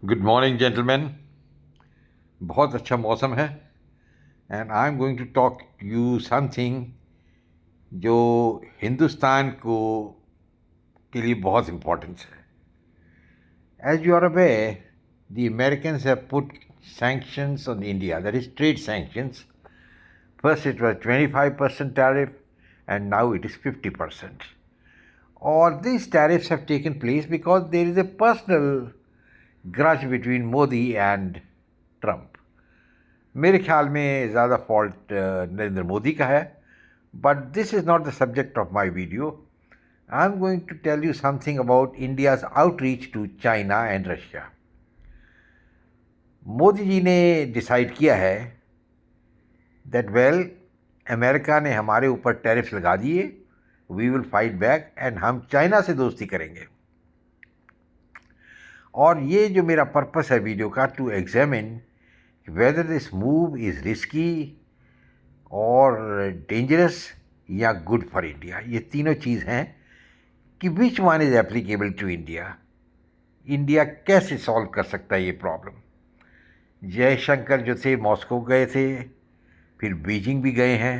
Good morning gentleman. बहुत अच्छा मौसम है and I am going to talk you something जो हिंदुस्तान को के लिए बहुत इम्पोर्टेंस है। As you are aware, the Americans have put sanctions on India, that is trade sanctions. First it was 25% tariff and now it is 50%. All these tariffs have taken place because there is a personal grudge between Modi and Trump. मेरे ख्याल में ज़्यादा fault Narendra Modi का है, but this is not the subject of my video. I am going to tell you something about India's outreach to China and Russia. Modi ji ने decide किया है that well, America ने हमारे ऊपर टैरिफ्स लगा दिए, we will fight back and हम China से दोस्ती करेंगे. और ये जो मेरा पर्पस है वीडियो का, to examine whether this move is risky or dangerous या good for India. ये तीनों चीज़ हैं कि which one is applicable to India. India कैसे सॉल्व कर सकता है ये प्रॉब्लम. जयशंकर जो थे मॉस्को गए थे, फिर बीजिंग भी गए हैं,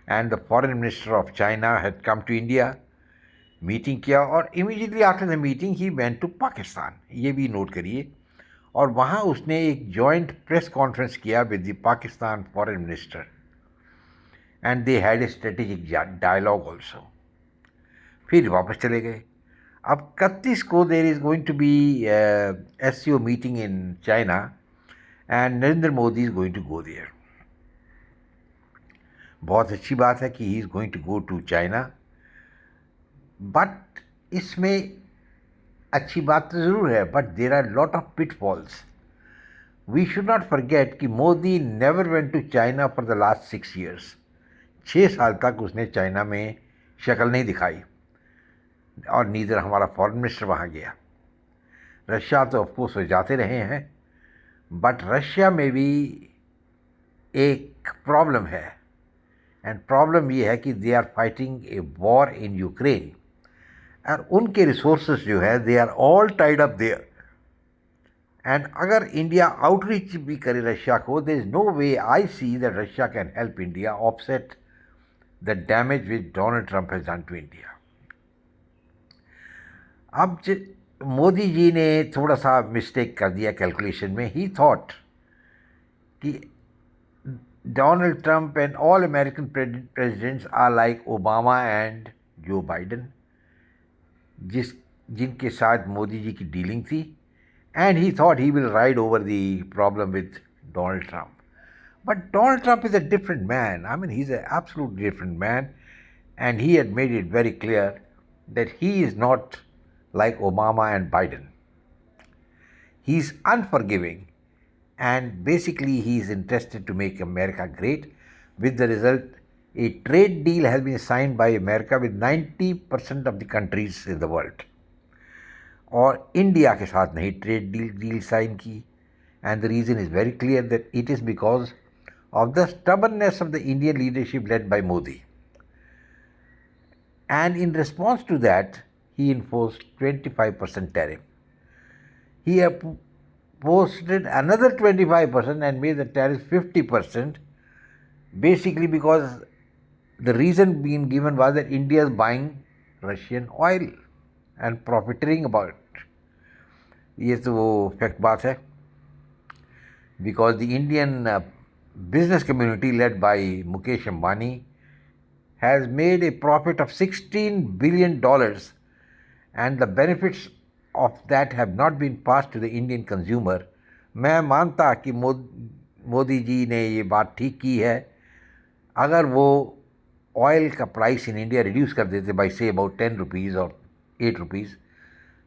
and the foreign minister of China had come to India, meeting किया, और इमीडिएटली आफ्टर द मीटिंग ही वेंट टू पाकिस्तान. ये भी नोट करिए. और वहाँ उसने एक जॉइंट प्रेस कॉन्फ्रेंस किया with the Pakistan foreign minister and they had a strategic dialogue also. फिर वापस चले गए. अब 31 को there is going to be SCO meeting in China and Narendra Modi is going to go there. बहुत अच्छी बात है कि he is going to go to China, but इसमें अच्छी बात तो ज़रूर है, but there are lot of pitfalls. We should not forget कि Modi never went to China for the last 6 years. 6 साल तक उसने चाइना में शक्ल नहीं दिखाई, और नीदर हमारा फॉरेन मिनिस्टर वहाँ गया. रशिया तो ऑफकोर्स वो जाते रहे हैं, बट रशिया में भी एक प्रॉब्लम है, एंड प्रॉब्लम ये है कि they are fighting a war in Ukraine, और उनके रिसोर्सेज जो है they are all tied up there. And अगर इंडिया आउटरीच भी करे रशिया को, there is no way I see that Russia can help India offset the damage which Donald Trump has done to India. अब मोदी जी ने थोड़ा सा mistake कर दिया कैलकुलेशन में. ही थॉट कि Donald Trump and all American presidents are like Obama and Joe Biden, जिनके साथ मोदी जी की डीलिंग थी, and he thought he will ride over the problem with Donald Trump. But Donald Trump is a different man. I mean, he's an absolutely different man, and he had made it very clear that he is not like Obama and Biden. He's unforgiving, and basically he is interested to make America great. With the result, a trade deal has been signed by America with 90% of the countries in the world. और India के साथ नहीं trade deal sign की. And the reason is very clear that it is because of the stubbornness of the Indian leadership led by Modi. And in response to that he enforced 25% tariff. He posted another 25% and made the tariff 50%, basically because the reason being given was that India is buying Russian oil and profiteering about it. ये तो वो fact बात है. Because the Indian business community led by Mukesh Ambani has made a profit of $16 billion, and the benefits of that have not been pass to the Indian consumer. मैं मानता कि मोदी जी ने ये बात ठीक की है. अगर वो ऑयल का प्राइस इन इंडिया रिड्यूस कर देते बाई से अबाउट 10 rupees और 8 rupees,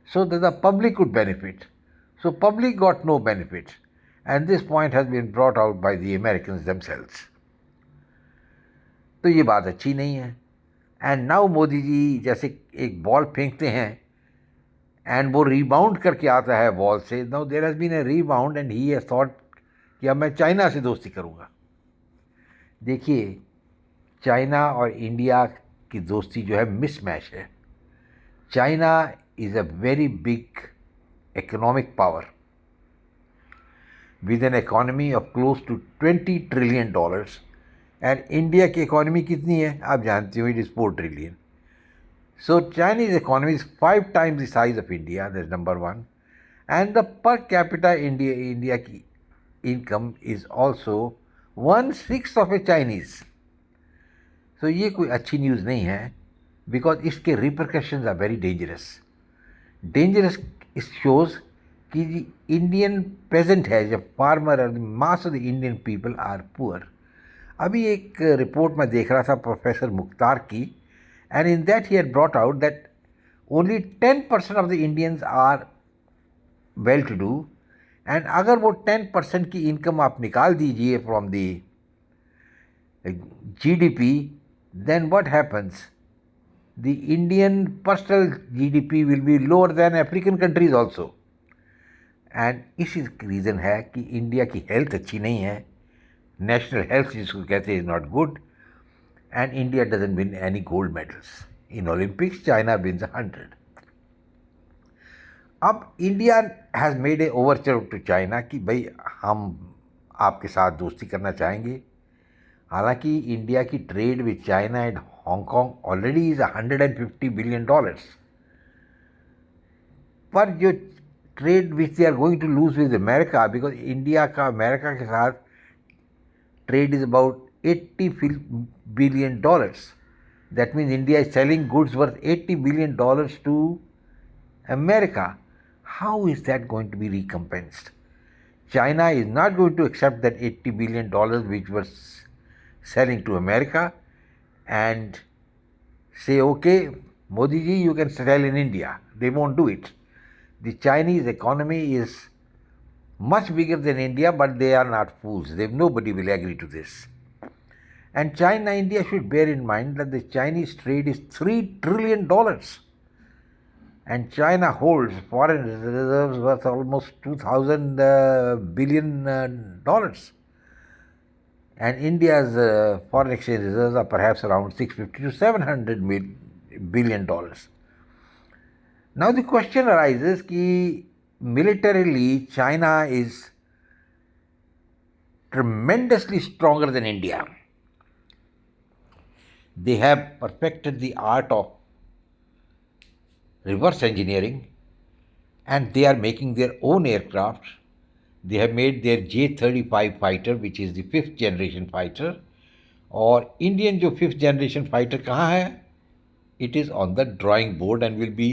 so that the public could benefit. So public got no benefit, and this point has been brought out by the Americans themselves. तो ये बात अच्छी नहीं है. And now Modi ji जैसे एक बॉल फेंकते हैं एंड वो रीबाउंड करके आता है बॉल से. Now there has been a rebound and he has thought कि अब मैं चाइना से दोस्ती करूँगा. देखिए, चाइना और इंडिया की दोस्ती जो है मिसमैच है. China is a very big economic power, with an economy of close to $20 trillion. And India की economy कितनी है आप जानते हो, it is 4 trillion. So Chinese economy is 5 times the size of India. That's number one. And the per capita India की income is also 1/6 of a Chinese. So ये कोई अच्छी न्यूज़ नहीं है, because इसके repercussions are very dangerous. Dangerous shows कि Indian peasant है, जब फार्मर और mass of the Indian people are poor. अभी एक रिपोर्ट में देख रहा था प्रोफेसर मुख्तार की, and in that he had brought out that only 10% of the Indians are well to do. And अगर वो 10% की इनकम आप निकाल दीजिए from the GDP, then what happens? The Indian personal GDP will be lower than African countries also. And इसी reason है कि India की हेल्थ अच्छी नहीं है, नेशनल हेल्थ जिसको कहते हैं is not good, and India doesn't win any gold medals in Olympics. China wins 100. अब India has made a overture to China कि भाई हम आपके साथ दोस्ती करना चाहेंगे. हालांकि इंडिया की trade with China and Hong Kong already is $150 billion. पर जो trade which they are going to lose with America, because India का अमेरिका के साथ trade is about $80 billion. That means India is selling goods worth $80 billion to America. How is that going to be recompensed? China is not going to accept that $80 billion which was selling to America and say, okay, Modi ji, you can sell in India. They won't do it. The Chinese economy is much bigger than India, but they are not fools. Nobody will agree to this. And China, India should bear in mind that the Chinese trade is $3 trillion. And China holds foreign reserves worth almost $2,000 billion. And India's foreign exchange reserves are perhaps around $650 to $700 billion. Now the question arises कि militarily China is tremendously stronger than India. They have perfected the art of reverse engineering, and they are making their own aircraft. They have made their J-35 fighter, which is the 5th generation fighter. और Indian जो 5th generation fighter कहाँ है? It is on the drawing board and will be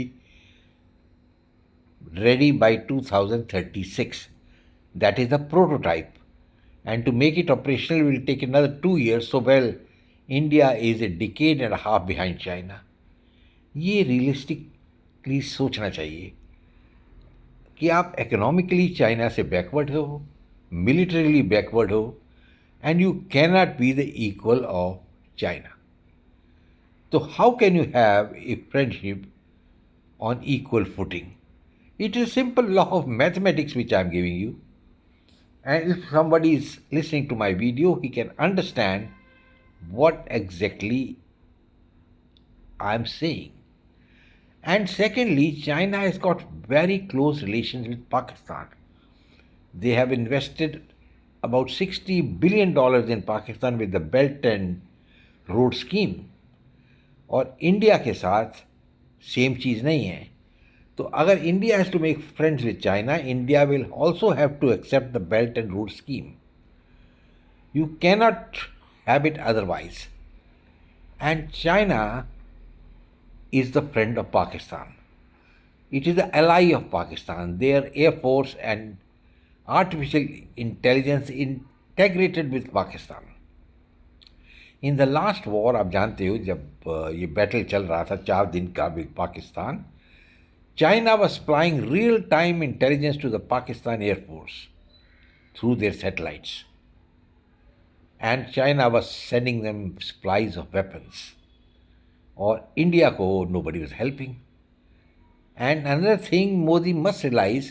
ready by 2036. That is the prototype. And to make it operational will take another 2 years. So, well, India is a decade and a half behind China. ये realistically सोचना चाहिए कि आप economically China से backward हो, militarily backward हो, and you cannot be the equal of China. तो how can you have a friendship on equal footing? It is a simple law of mathematics which I am giving you. And if somebody is listening to my video, he can understand what exactly I am saying. And secondly, China has got very close relations with Pakistan. They have invested about $60 billion in Pakistan with the Belt and Road Scheme. और India के साथ same चीज़ नहीं है. तो अगर India has to make friends with China, India will also have to accept the belt and road scheme. You cannot have it otherwise. And China is the friend of Pakistan. It is the ally of Pakistan. Their air force and artificial intelligence integrated with Pakistan. In the last war, आप जानते हो जब ये battle चल रहा था 4 दिन का with Pakistan, China was supplying real-time intelligence to the Pakistan Air Force through their satellites. And China was sending them supplies of weapons. और इंडिया को nobody was helping. And another thing Modi must realize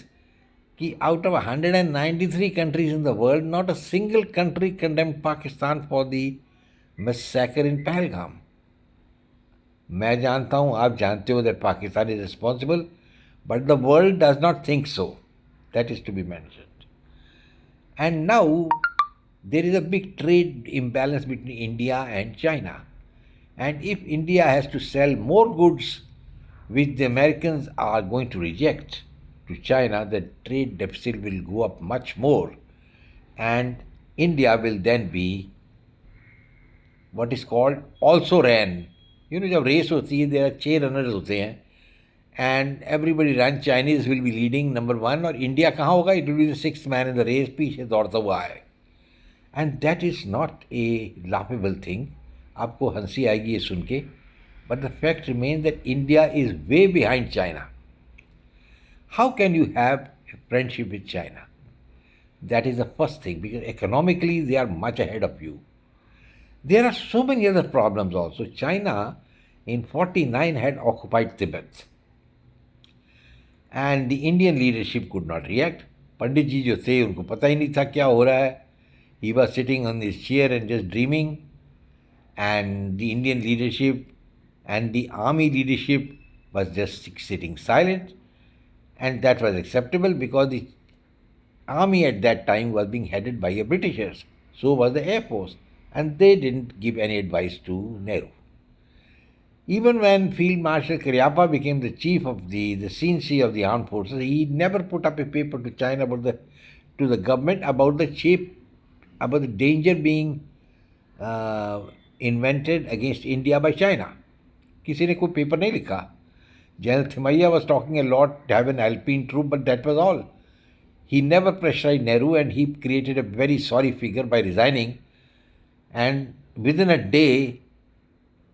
कि out of 193 countries in the world, not a single country condemned Pakistan for the massacre in Pahalgam. मैं जानता हूँ, आप जानते हो that Pakistan is responsible, but the world does not think so. That is to be mentioned. And now there is a big trade imbalance between India and China. And if India has to sell more goods which the Americans are going to reject to China, the trade deficit will go up much more. And India will then be what is called also ran. जब race होती है there are 6 runners होते हैं and everybody run Chinese will be leading number 1 और India कहाँ होगा it will be the sixth man in the race पीछे दौड़ता हुआ है and that is not a laughable thing आपको हंसी आएगी ये सुन के but the fact remain that India is way behind China how can you have friendship with China that is the first thing because economically they are much ahead of you. There are so many other problems also. China in 49 had occupied Tibet and the Indian leadership could not react. Pandit ji जो थे उनको पता ही नहीं था क्या हो रहा है. He was sitting on his chair and just dreaming, and the Indian leadership and the army leadership was just sitting silent, and that was acceptable because the army at that time was being headed by a Britishers. So was the Air Force. And they didn't give any advice to Nehru. Even when Field Marshal Cariappa became the chief of the CNC of the armed forces, he never put up a paper to China to the government about about the danger being invented against India by China. किसी ने कोई paper नहीं लिखा. General Thimaiya was talking a lot to have an Alpine troop, but that was all. He never pressurized Nehru, and he created a very sorry figure by resigning. And within a day,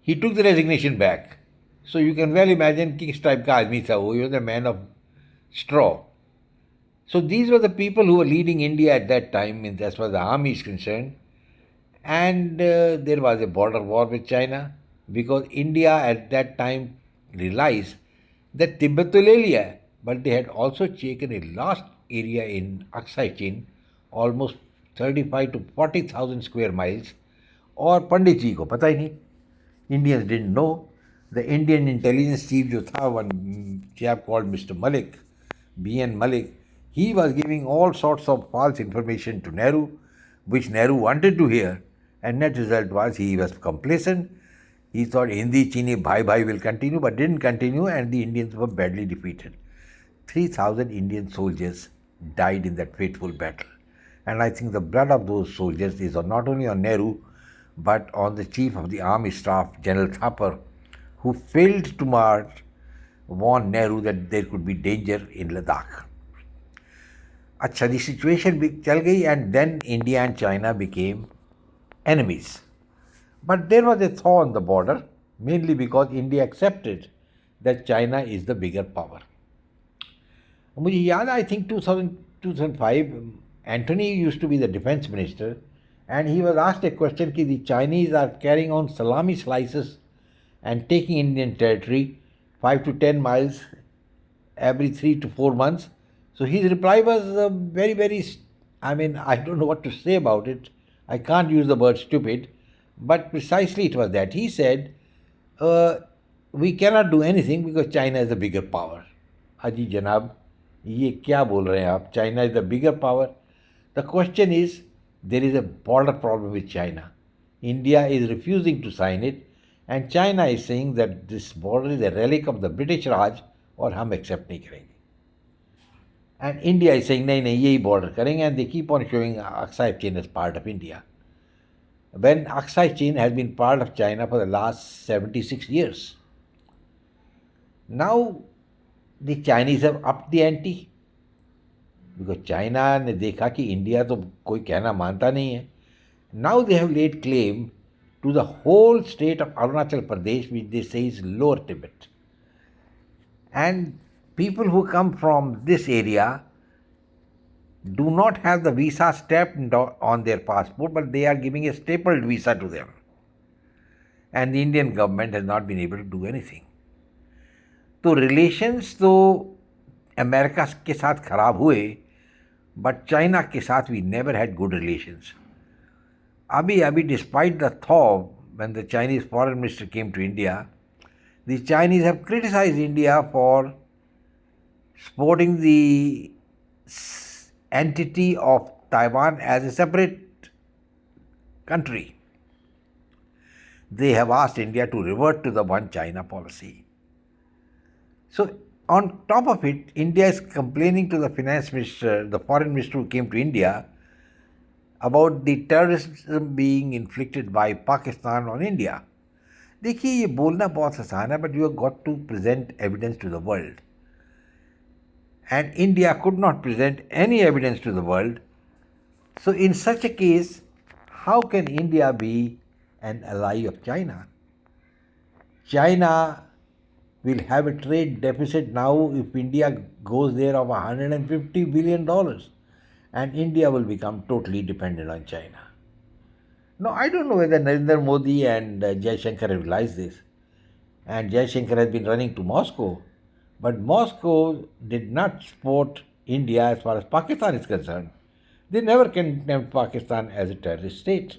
he took the resignation back. So you can well imagine किस type का आदमी था वो. He was a man of straw. So these were the people who were leading India at that time, as far as the army is concerned. And there was a border war with China because India at that time realized that Tibet to ले लिया, but they had also taken a large area in Aksai Chin, almost 35 to 40,000 square miles. और पंडित जी को पता ही नहीं. Indians didn't know. The Indian intelligence chief जो था, one chap called Mr. Malik, B.N. Malik, he was giving all sorts of false information to Nehru, which Nehru wanted to hear, and net result was he was complacent. He thought Hindi, Chini, Bhai will continue, but didn't continue, and the Indians were badly defeated. 3,000 Indian soldiers died in that fateful battle. And I think the blood of those soldiers is not only on Nehru, but on the chief of the army staff, General Thapar, who failed to warn Nehru that there could be danger in Ladakh. अच्छा, the situation चल गई, and then India and China became enemies. But there was a thaw on the border, mainly because India accepted that China is the bigger power. मुझे याद I think 2005, Antony used to be the defense minister, and he was asked a question कि the Chinese are carrying on salami slices and taking Indian territory 5 to 10 miles every 3 to 4 months. So his reply was very, I mean, I don't know what to say about it. I can't use the word stupid, but precisely it was that. He said, we cannot do anything because China is the bigger power. Aji Janab, ये क्या बोल रहे हैं आप? China is the bigger power. The question is, there is a border problem with China. India is refusing to sign it, and China is saying that this border is a relic of the British Raj और हम accept नहीं करेंगे. And India is saying नहीं यही border करेंगे, and they keep on showing Aksai Chin as part of India. When Aksai Chin has been part of China for the last 76 years. Now the Chinese have upped the ante. Because China ने देखा कि India तो कोई कहना मानता नहीं है. Now they have laid claim to the whole state of Arunachal Pradesh, which they say is Lower Tibet. And people who come from this area do not have the visa stamped on their passport, but they are giving a stapled visa to them. And the Indian government has not been able to do anything. तो relations तो America के साथ खराब हुए, but China के साथ we never had good relations. अभी despite the thaw, when the Chinese foreign minister came to India, the Chinese have criticized India for supporting the entity of Taiwan as a separate country. They have asked India to revert to the one China policy. So, on top of it, India is complaining to the finance minister, the foreign minister who came to India, about the terrorism being inflicted by Pakistan on India. देखिए ये बोलना बहुत आसान है, but you have got to present evidence to the world. And India could not present any evidence to the world. So, in such a case, how can India be an ally of China? China will have a trade deficit now if India goes there of $150 billion, and India will become totally dependent on China. Now, I don't know whether Narendra Modi and Jaishankar have realized this. And Jaishankar has been running to Moscow. But Moscow did not support India as far as Pakistan is concerned. They never condemned Pakistan as a terrorist state.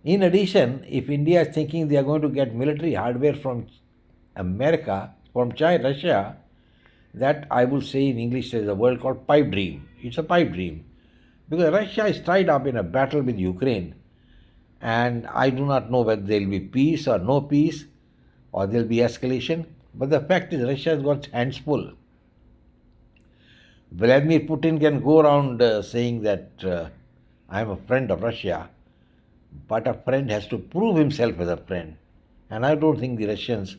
In addition, if India is thinking they are going to get military hardware from America, from China, Russia, that I will say in English is a word called pipe dream. It's a pipe dream. Because Russia is tied up in a battle with Ukraine, and I do not know whether there will be peace or no peace, or there will be escalation. But the fact is, Russia has got hands full. Vladimir Putin can go around saying that I am a friend of Russia, but a friend has to prove himself as a friend. And I don't think the Russians,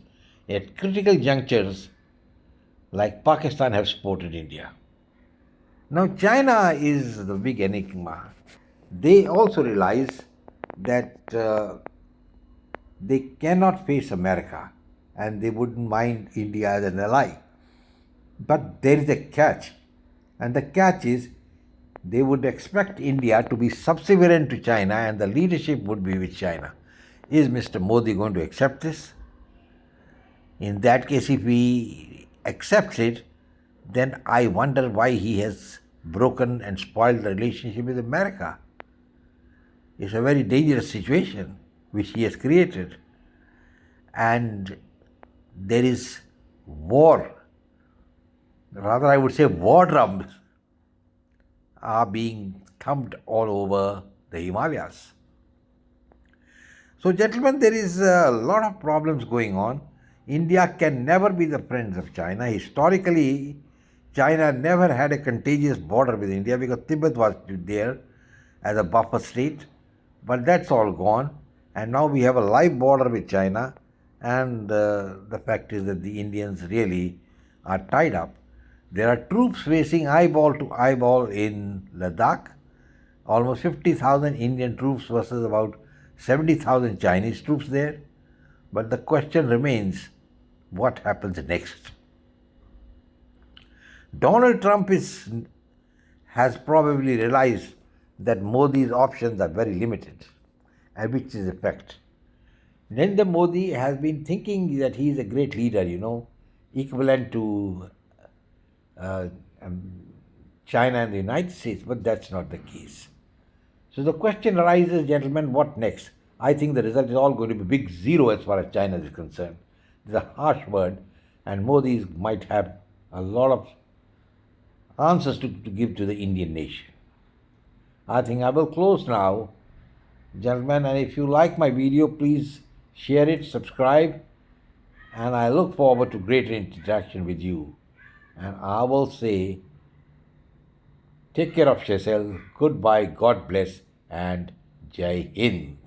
at critical junctures like Pakistan, have supported India. Now, China is the big enigma. They also realize that they cannot face America and they wouldn't mind India as an ally. But there is a catch, and the catch is they would expect India to be subservient to China and the leadership would be with China. Is Mr. Modi going to accept this? In that case, if he accepts it, then I wonder why he has broken and spoiled the relationship with America. It's a very dangerous situation which he has created. And there is war, rather I would say war drums are being thumped all over the Himalayas. So, gentlemen, there is a lot of problems going on. India can never be the friends of China. Historically, China never had a contagious border with India because Tibet was there as a buffer state, but that's all gone. And now we have a live border with China, and the fact is that the Indians really are tied up. There are troops facing eyeball to eyeball in Ladakh, almost 50,000 Indian troops versus about 70,000 Chinese troops there. But the question remains, what happens next? Donald Trump has probably realized that Modi's options are very limited, and which is a fact. Narendra Modi has been thinking that he is a great leader, equivalent to uh, um, China and the United States, but that's not the case. So the question arises, gentlemen, what next? I think the result is all going to be big zero as far as China is concerned. It's a harsh word, and Modi might have a lot of answers to give to the Indian nation. I think I will close now, gentlemen, and if you like my video, please share it, subscribe, and I look forward to greater interaction with you. And I will say, take care of yourself, goodbye, God bless, and Jai Hind.